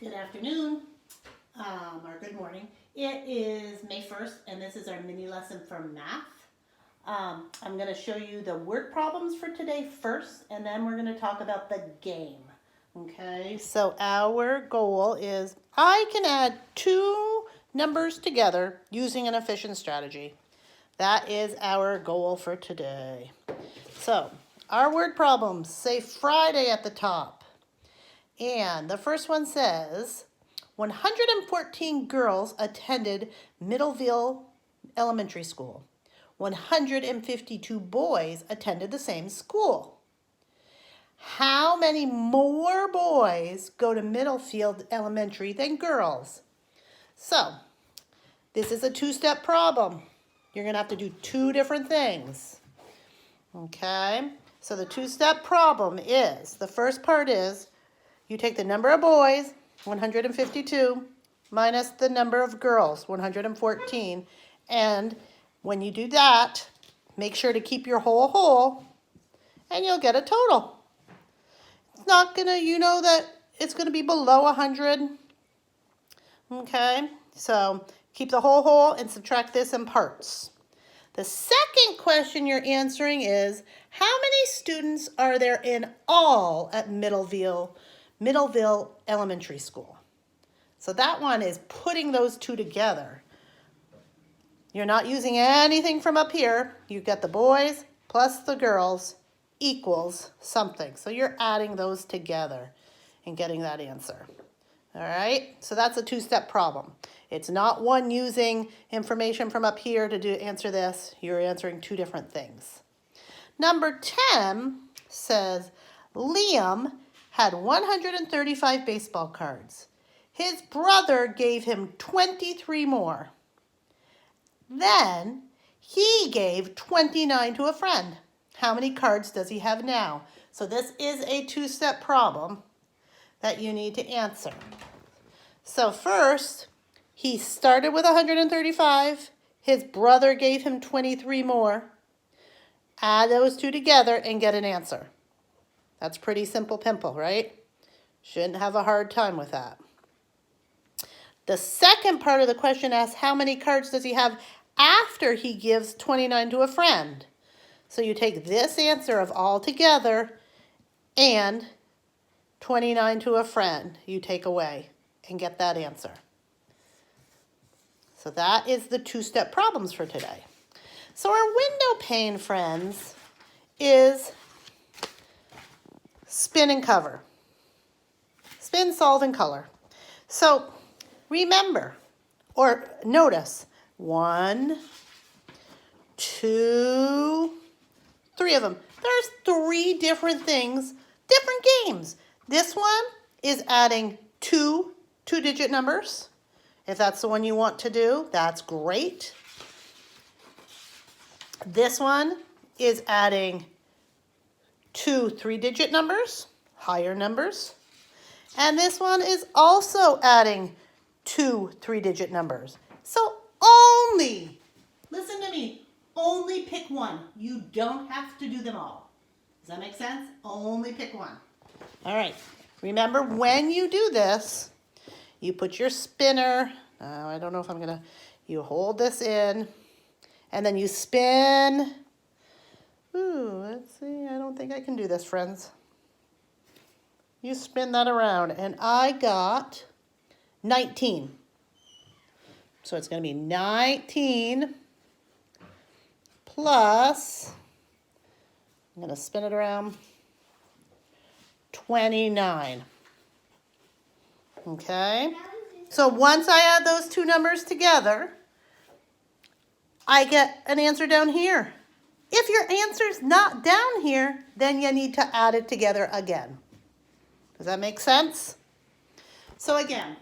Good afternoon, or good morning. It is May 1st, and this is our mini lesson for math. I'm going to show you the word problems for today first, and then we're going to talk about the game. Okay, so our goal is I can add two numbers together using an efficient strategy. That is our goal for today. So, our word problems say Friday at the top. And the first one says, 114 girls attended Middleville Elementary School. 152 boys attended the same school. How many more boys go to Middlefield Elementary than girls? So, this is a two-step problem. You're going to have to do two different things. Okay? So the two-step problem is, the first part is, you take the number of boys, 152, minus the number of girls, 114. And when you do that, make sure to keep your whole, and you'll get a total. It's not going to, you know that it's going to be below 100. Okay, so keep the whole and subtract this in parts. The second question you're answering is, how many students are there in all at Middleville Elementary School? So that one is putting those two together. You're not using anything from up here. You've got the boys plus the girls equals something. So you're adding those together and getting that answer. All right, so that's a two-step problem. It's not one using information from up here to answer this. You're answering two different things. Number 10 says, Liam had 135 baseball cards. His brother gave him 23 more. Then he gave 29 to a friend. How many cards does he have now? So this is a two-step problem that you need to answer. So first, he started with 135. His brother gave him 23 more. Add those two together and get an answer. That's pretty simple pimple, right? Shouldn't have a hard time with that. The second part of the question asks, how many cards does he have after he gives 29 to a friend? So you take this answer of all together and 29 to a friend you take away and get that answer. So that is the two-step problems for today. So our window pane, friends, is spin and cover. Spin, solve, and color. So remember, or notice, 1, 2, 3 of them. There's 3 different things, different games. This one is adding two two-digit numbers. If that's the one you want to do, that's great. This one is adding 2 three-digit numbers, higher numbers. And this one is also adding 2 three-digit numbers. So only, listen to me, only pick one. You don't have to do them all. Does that make sense? Only pick one. All right. Remember, when you do this, you put your spinner, I don't know if I'm going to, you hold this in, and then you spin. Ooh, let's see, I don't think I can do this, friends. You spin that around, and I got 19. So it's going to be 19 plus, I'm going to spin it around, 29. Okay? So once I add those two numbers together, I get an answer down here. If your answer's not down here, then you need to add it together again. Does that make sense? So again,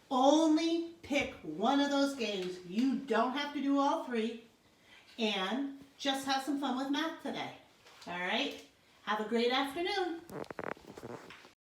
only pick one of those games. You don't have to do all 3. And just have some fun with math today. All right? Have a great afternoon.